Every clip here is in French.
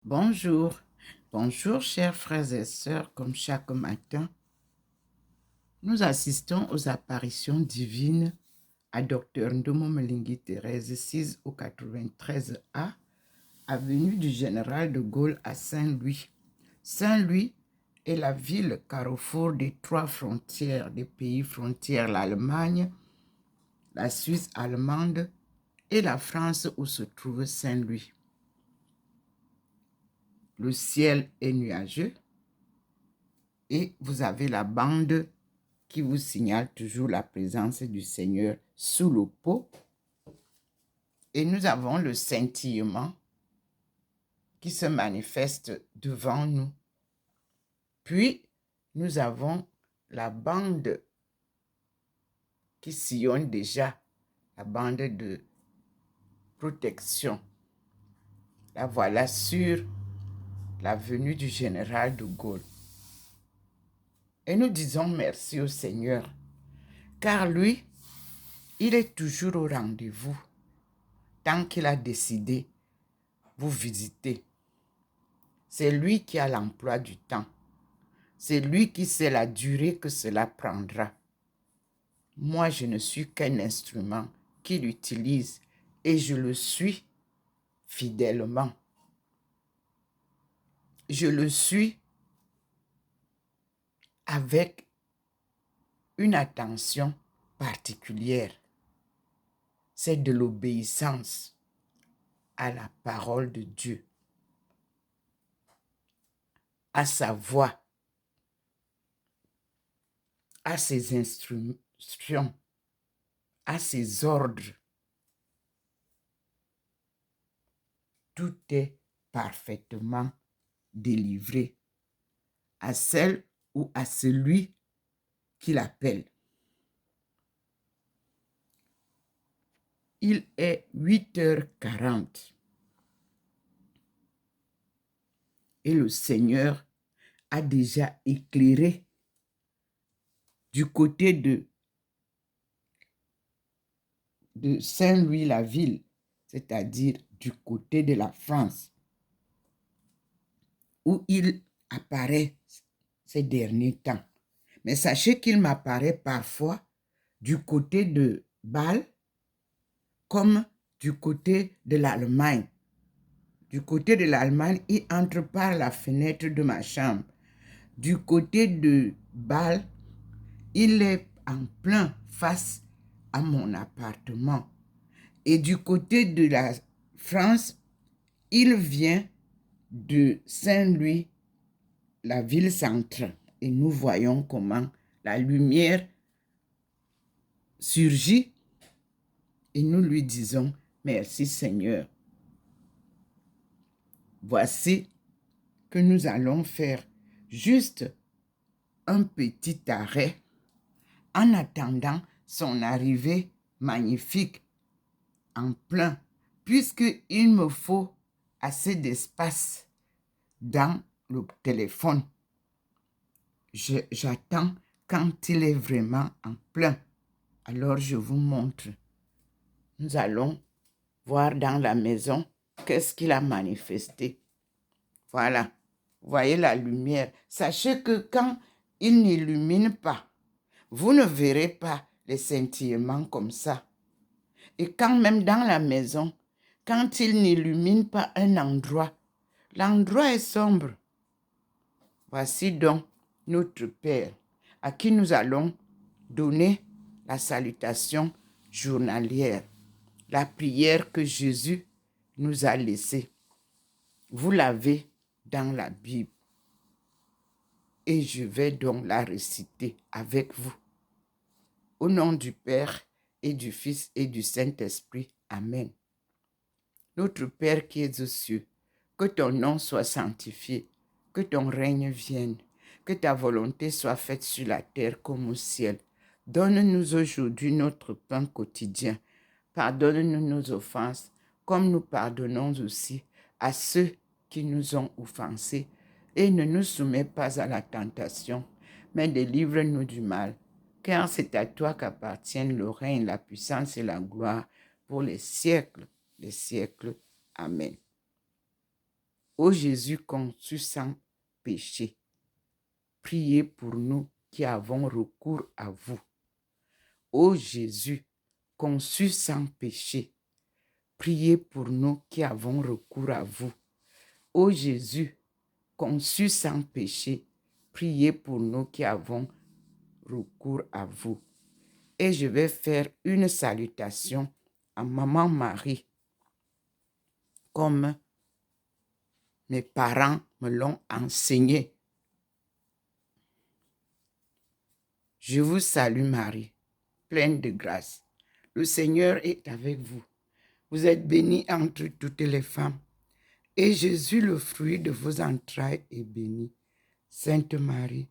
Bonjour, bonjour chers frères et sœurs, comme chaque matin, nous assistons aux apparitions divines à Dr Ndomo Mlinghi Thérèse, 6 au 93A, avenue du Général de Gaulle à Saint-Louis. Saint-Louis est la ville carrefour des trois frontières des pays frontières, l'Allemagne, la Suisse allemande et la France où se trouve Saint-Louis. Le ciel est nuageux et vous avez la bande qui vous signale toujours la présence du Seigneur sous le pot. Et nous avons le scintillement qui se manifeste devant nous. Puis, nous avons la bande qui sillonne déjà, la bande de protection. La voilà sur la venue du général de Gaulle. Et nous disons merci au Seigneur, car lui, il est toujours au rendez-vous, tant qu'il a décidé vous visiter. C'est lui qui a l'emploi du temps. C'est lui qui sait la durée que cela prendra. Moi, je ne suis qu'un instrument qu'il utilise et je le suis fidèlement. Je le suis avec une attention particulière. C'est de l'obéissance à la parole de Dieu, à sa voix, à ses instructions, à ses ordres. Tout est parfaitement délivré à celle ou à celui qui l'appelle. Il est 8h40 et le Seigneur a déjà éclairé du côté de Saint-Louis-la-Ville, c'est-à-dire du côté de la France, où il apparaît ces derniers temps. Mais sachez qu'il m'apparaît parfois du côté de Bâle comme du côté de l'Allemagne. Du côté de l'Allemagne, il entre par la fenêtre de ma chambre. Du côté de Bâle, il est en plein face à mon appartement. Et du côté de la France, il vient de Saint-Louis, la ville centrale. Et nous voyons comment la lumière surgit et nous lui disons merci Seigneur. Voici que nous allons faire juste un petit arrêt en attendant son arrivée magnifique en plein, puisqu'il me faut assez d'espace dans le téléphone. J'attends quand il est vraiment en plein. Alors je vous montre. Nous allons voir dans la maison qu'est-ce qu'il a manifesté. Voilà. Vous voyez la lumière. Sachez que quand il n'illumine pas, vous ne verrez pas les scintillements comme ça. Et quand même dans la maison, quand il n'illumine pas un endroit, l'endroit est sombre. Voici donc notre Père, à qui nous allons donner la salutation journalière, la prière que Jésus nous a laissée. Vous l'avez dans la Bible. Et je vais donc la réciter avec vous. Au nom du Père et du Fils et du Saint-Esprit. Amen. Notre Père qui es aux cieux, que ton nom soit sanctifié, que ton règne vienne, que ta volonté soit faite sur la terre comme au ciel. Donne-nous aujourd'hui notre pain quotidien. Pardonne-nous nos offenses, comme nous pardonnons aussi à ceux qui nous ont offensés. Et ne nous soumets pas à la tentation, mais délivre-nous du mal. Car c'est à toi qu'appartiennent le règne, la puissance et la gloire pour les siècles des siècles. Amen. Ô Jésus conçu sans péché, priez pour nous qui avons recours à vous. Ô Jésus conçu sans péché, priez pour nous qui avons recours à vous. Ô Jésus conçu sans péché, priez pour nous qui avons recours à vous. Et je vais faire une salutation à Maman Marie, comme mes parents me l'ont enseigné. Je vous salue Marie, pleine de grâce. Le Seigneur est avec vous. Vous êtes bénie entre toutes les femmes. Et Jésus, le fruit de vos entrailles, est béni. Sainte Marie,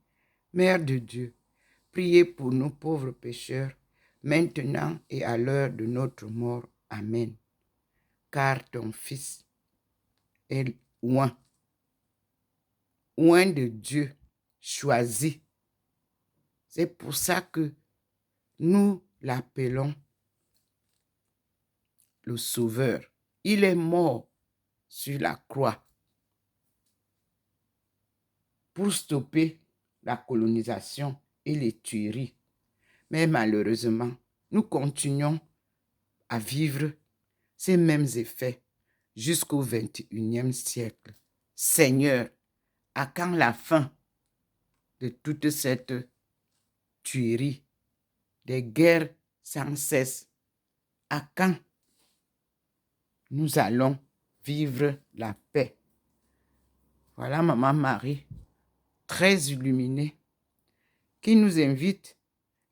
Mère de Dieu, priez pour nous pauvres pécheurs, maintenant et à l'heure de notre mort. Amen. Car ton Fils est oint de Dieu, choisi. C'est pour ça que nous l'appelons le Sauveur. Il est mort sur la croix pour stopper la colonisation et les tueries. Mais malheureusement, nous continuons à vivre ces mêmes effets jusqu'au XXIe siècle. Seigneur, à quand la fin de toute cette tuerie, des guerres sans cesse? À quand nous allons vivre la paix? Voilà Maman Marie, très illuminée, qui nous invite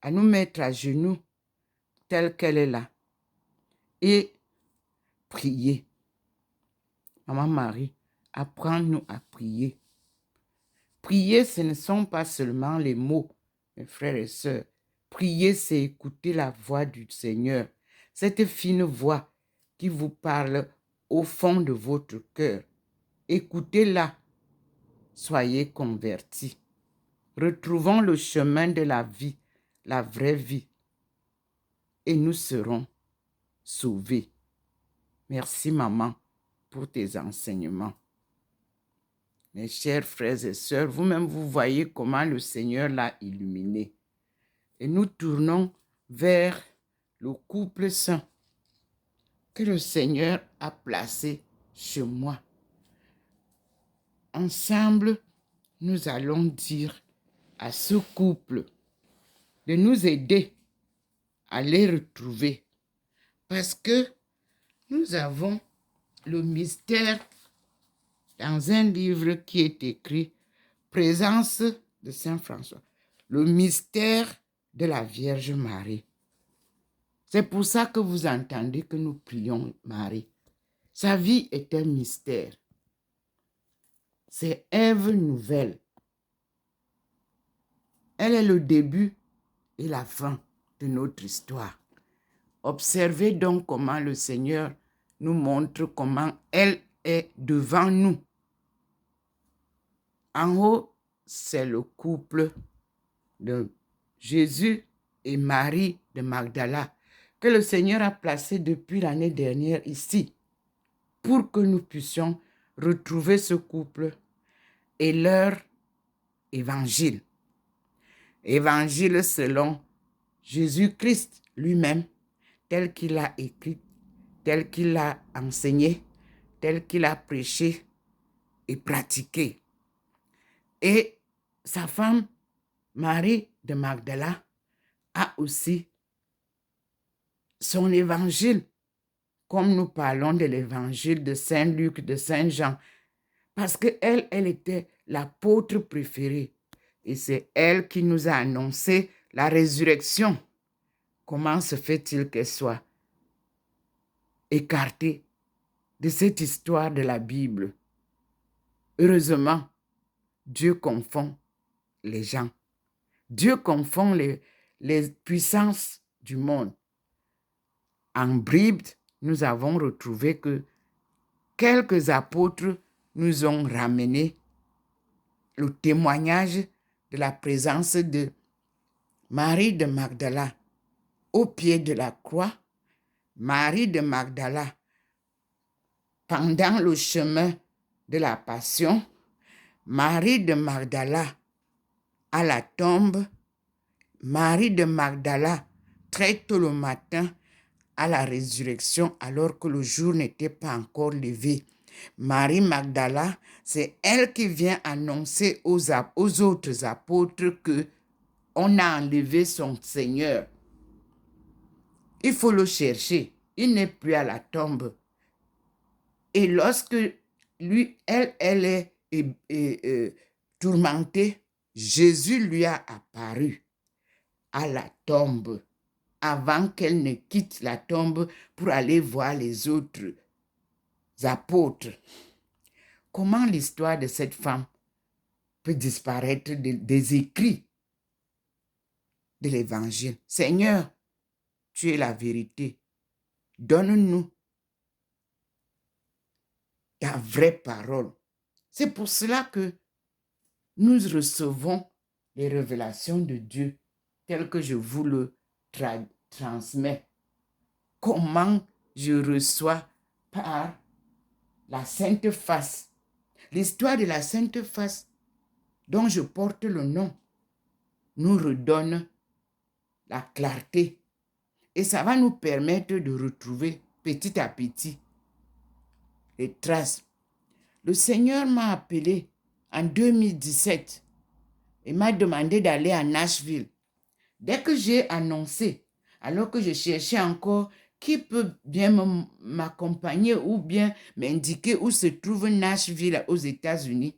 à nous mettre à genoux telle qu'elle est là et prier. Maman Marie, apprends-nous à prier. Prier, ce ne sont pas seulement les mots, mes frères et sœurs. Prier, c'est écouter la voix du Seigneur, cette fine voix qui vous parle au fond de votre cœur. Écoutez-la, soyez convertis. Retrouvons le chemin de la vie, la vraie vie, et nous serons sauvés. Merci, maman, pour tes enseignements. Mes chers frères et sœurs, vous-même, vous voyez comment le Seigneur l'a illuminé. Et nous tournons vers le couple saint que le Seigneur a placé chez moi. Ensemble, nous allons dire à ce couple de nous aider à les retrouver. Parce que nous avons le mystère dans un livre qui est écrit « Présence de Saint François », le mystère de la Vierge Marie. C'est pour ça que vous entendez que nous prions Marie. Sa vie est un mystère. C'est Ève nouvelle. Elle est le début et la fin de notre histoire. Observez donc comment le Seigneur nous montre comment elle est devant nous. En haut, c'est le couple de Jésus et Marie de Magdala que le Seigneur a placé depuis l'année dernière ici pour que nous puissions retrouver ce couple et leur évangile. Évangile selon Jésus-Christ lui-même, tel qu'il a écrit, tel qu'il a enseigné, tel qu'il a prêché et pratiqué. Et sa femme, Marie de Magdala, a aussi son évangile, comme nous parlons de l'évangile de Saint Luc, de Saint Jean, parce qu'elle, elle était l'apôtre préférée. Et c'est elle qui nous a annoncé la résurrection. Comment se fait-il qu'elle soit écartée de cette histoire de la Bible? Heureusement, Dieu confond les gens. Dieu confond les puissances du monde. En bribes, nous avons retrouvé que quelques apôtres nous ont ramené le témoignage de la présence de Marie de Magdala au pied de la croix, Marie de Magdala pendant le chemin de la Passion, Marie de Magdala à la tombe, Marie de Magdala très tôt le matin à la résurrection alors que le jour n'était pas encore levé. Marie Magdala, c'est elle qui vient annoncer aux autres apôtres que on a enlevé son Seigneur. Il faut le chercher. Il n'est plus à la tombe. Et lorsque elle est tourmentée, Jésus lui a apparu à la tombe avant qu'elle ne quitte la tombe pour aller voir les autres apôtres. Comment l'histoire de cette femme peut disparaître des écrits de l'Évangile? Seigneur, tu es la vérité. Donne-nous ta vraie parole. C'est pour cela que nous recevons les révélations de Dieu telles que je vous le transmets. Comment je reçois par la Sainte Face. L'histoire de la Sainte Face dont je porte le nom nous redonne la clarté et ça va nous permettre de retrouver petit à petit les traces. Le Seigneur m'a appelé en 2017 et m'a demandé d'aller à Nashville. Dès que j'ai annoncé, alors que je cherchais encore qui peut bien m'accompagner ou bien m'indiquer où se trouve Nashville aux États-Unis,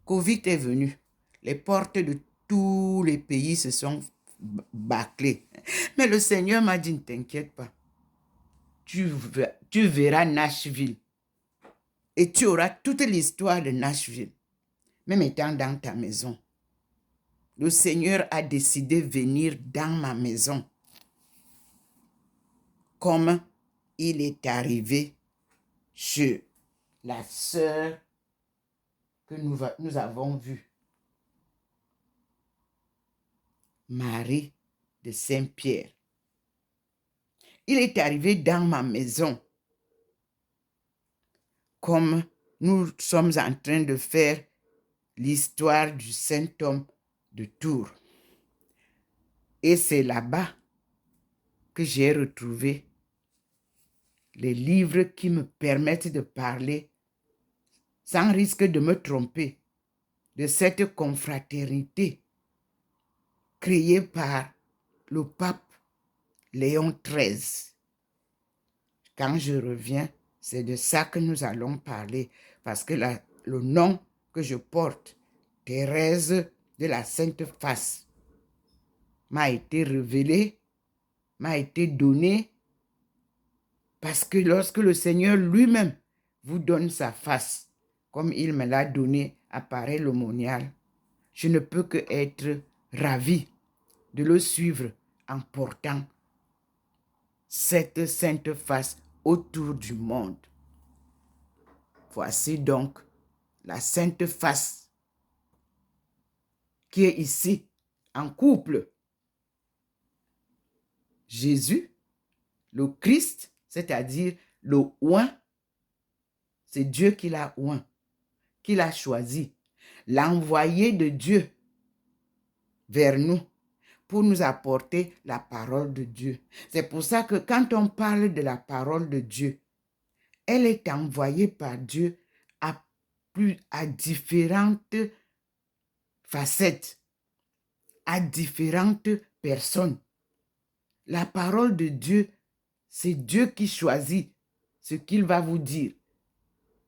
Covid est venu. Les portes de tous les pays se sont bâclées. Mais le Seigneur m'a dit, ne t'inquiète pas. Tu verras Nashville. Et tu auras toute l'histoire de Nashville, même étant dans ta maison. Le Seigneur a décidé de venir dans ma maison. Comme il est arrivé chez la sœur que nous avons vue. Marie de Saint-Pierre. Il est arrivé dans ma maison. Comme nous sommes en train de faire l'histoire du saint homme de Tours. Et c'est là-bas que j'ai retrouvé les livres qui me permettent de parler sans risque de me tromper de cette confraternité créée par le pape Léon XIII. Quand je reviens, c'est de ça que nous allons parler parce que le nom que je porte, Thérèse de la Sainte Face, m'a été révélé, m'a été donné parce que lorsque le Seigneur lui-même vous donne sa face, comme il me l'a donné à pareil l'aumônial, je ne peux que être ravi de le suivre en portant cette sainte face autour du monde. Voici donc la sainte face qui est ici en couple. Jésus, le Christ, c'est-à-dire le oint, c'est Dieu qui l'a oint, qui l'a choisi, l'envoyé de Dieu vers nous pour nous apporter la parole de Dieu. C'est pour ça que quand on parle de la parole de Dieu, elle est envoyée par Dieu à différentes facettes, à différentes personnes. La parole de Dieu, c'est Dieu qui choisit ce qu'il va vous dire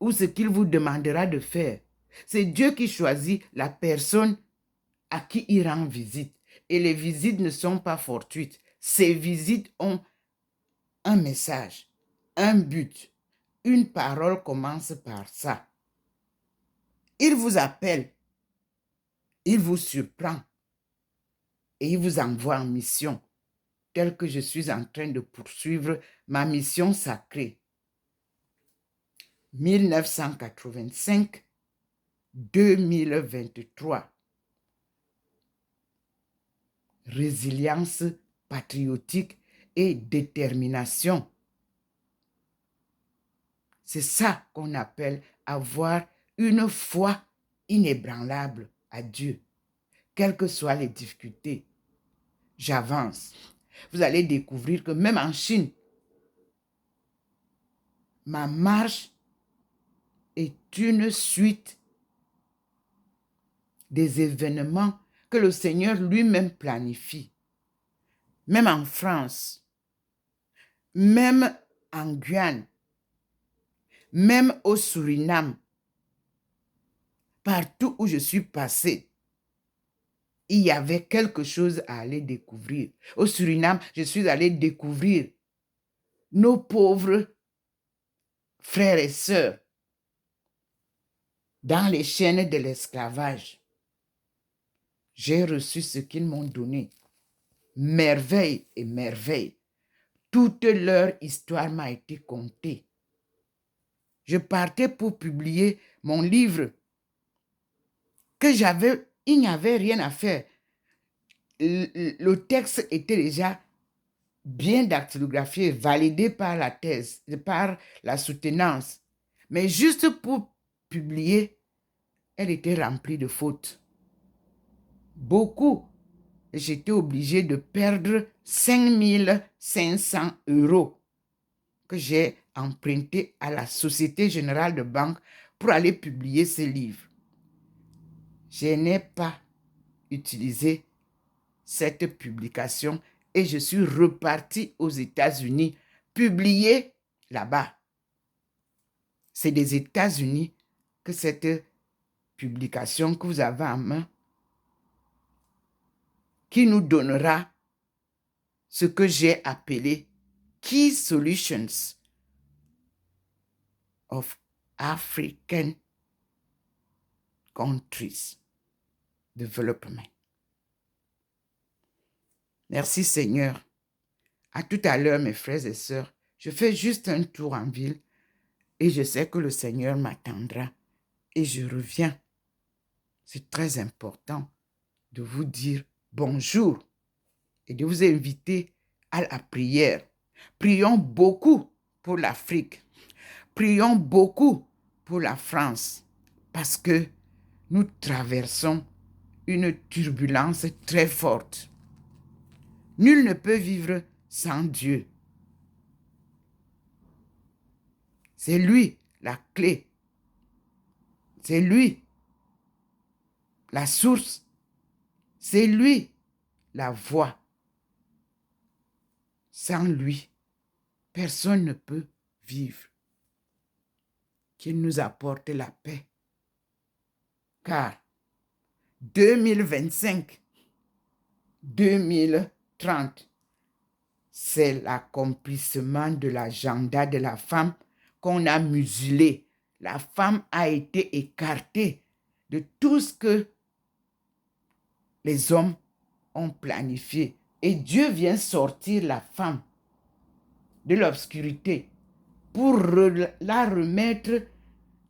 ou ce qu'il vous demandera de faire. C'est Dieu qui choisit la personne à qui il rend visite. Et les visites ne sont pas fortuites. Ces visites ont un message, un but. Une parole commence par ça. Il vous appelle, il vous surprend et il vous envoie en mission, telle que je suis en train de poursuivre ma mission sacrée. 1985-2023. Résilience patriotique et détermination. C'est ça qu'on appelle avoir une foi inébranlable à Dieu. Quelles que soient les difficultés, j'avance. Vous allez découvrir que même en Chine, ma marche est une suite des événements que le Seigneur lui-même planifie. Même en France, même en Guyane, même au Suriname, partout où je suis passée, il y avait quelque chose à aller découvrir. Au Suriname, je suis allée découvrir nos pauvres frères et sœurs dans les chaînes de l'esclavage. J'ai reçu ce qu'ils m'ont donné. Merveille et merveille. Toute leur histoire m'a été contée. Je partais pour publier mon livre il n'y avait rien à faire. Le texte était déjà bien dactylographié, validé par la thèse, par la soutenance. Mais juste pour publier, elle était remplie de fautes. Beaucoup. J'étais obligée de perdre 5 500 € que j'ai emprunté à la Société Générale de Banque pour aller publier ce livre. Je n'ai pas utilisé cette publication et je suis repartie aux États-Unis, publier là-bas. C'est des États-Unis que cette publication que vous avez en main, qui nous donnera ce que j'ai appelé Key Solutions of African Countries Development. Merci Seigneur. À tout à l'heure, mes frères et sœurs. Je fais juste un tour en ville et je sais que le Seigneur m'attendra et je reviens. C'est très important de vous dire bonjour et de vous inviter à la prière. Prions beaucoup pour l'Afrique. Prions beaucoup pour la France parce que nous traversons une turbulence très forte. Nul ne peut vivre sans Dieu. C'est lui la clé. C'est lui la source. C'est lui la voie. Sans lui, personne ne peut vivre. Qu'il nous apporte la paix. Car 2025, 2030, c'est l'accomplissement de l'agenda de la femme qu'on a muselé. La femme a été écartée de tout ce que les hommes ont planifié. Et Dieu vient sortir la femme de l'obscurité pour la remettre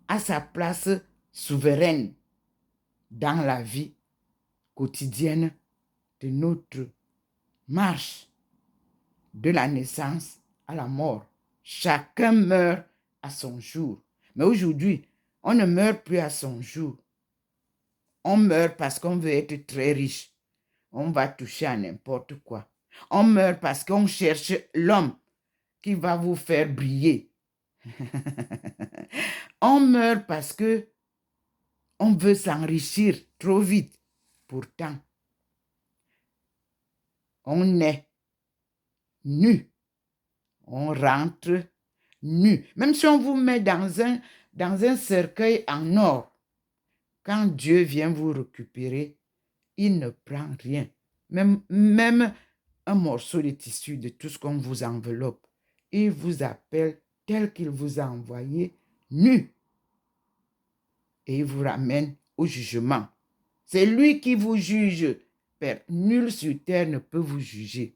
à sa place souveraine dans la vie quotidienne de notre marche de la naissance à la mort. Chacun meurt à son jour. Mais aujourd'hui, on ne meurt plus à son jour. On meurt parce qu'on veut être très riche. On va toucher à n'importe quoi. On meurt parce qu'on cherche l'homme qui va vous faire briller. On meurt parce que on veut s'enrichir trop vite. Pourtant, on est nu. On rentre nu. Même si on vous met dans un cercueil en or, quand Dieu vient vous récupérer, il ne prend rien. Même un morceau de tissu de tout ce qu'on vous enveloppe. Il vous appelle tel qu'il vous a envoyé, nu. Et il vous ramène au jugement. C'est lui qui vous juge. Père, nul sur terre ne peut vous juger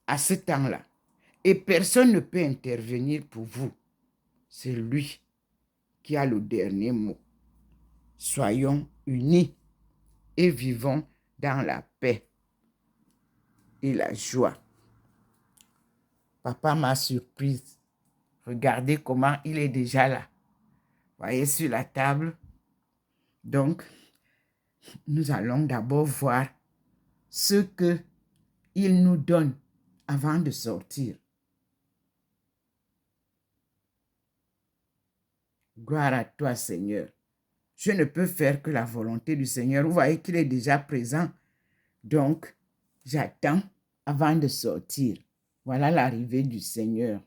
à ce temps-là. Et personne ne peut intervenir pour vous. C'est lui qui a le dernier mot. Soyons unis et vivons dans la paix et la joie. Papa m'a surprise Regardez comment il est déjà là. Voyez sur la table. Donc, nous allons d'abord voir ce qu'il nous donne avant de sortir. Gloire à toi, Seigneur. Je ne peux faire que la volonté du Seigneur. Vous voyez qu'il est déjà présent. Donc, j'attends avant de sortir. Voilà l'arrivée du Seigneur.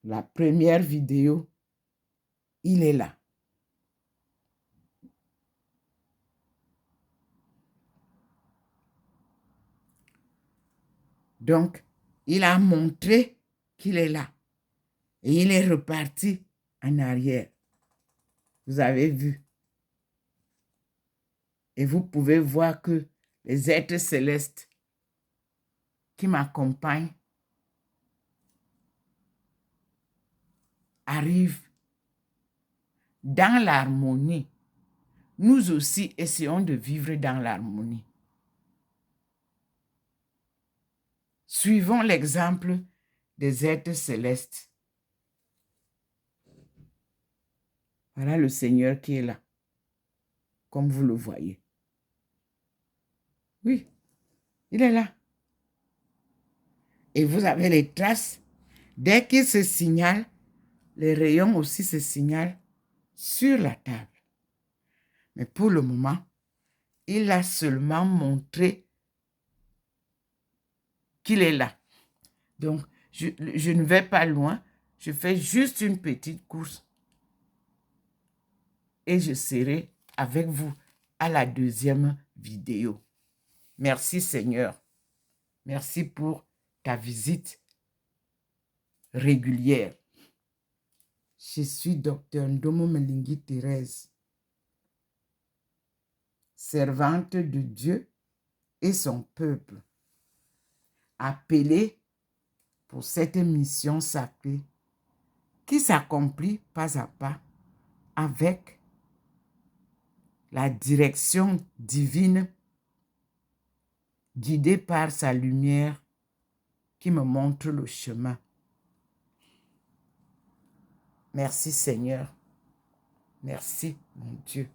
La première vidéo, il est là. Donc, il a montré qu'il est là. Et il est reparti en arrière. Vous avez vu. Et vous pouvez voir que les êtres célestes qui m'accompagnent arrivent dans l'harmonie. Nous aussi essayons de vivre dans l'harmonie. Suivons l'exemple des êtres célestes. Voilà le Seigneur qui est là, comme vous le voyez. Oui, il est là. Et vous avez les traces. Dès qu'il se signale, les rayons aussi se signalent sur la table. Mais pour le moment, il a seulement montré qu'il est là. Donc, je ne vais pas loin. Je fais juste une petite course. Et je serai avec vous à la deuxième vidéo. Merci Seigneur. Merci pour ta visite régulière. Je suis Dr Ndomo Melingi Thérèse, servante de Dieu et son peuple, appelée pour cette mission sacrée qui s'accomplit pas à pas avec la direction divine guidée par sa lumière qui me montre le chemin. Merci Seigneur. Merci mon Dieu.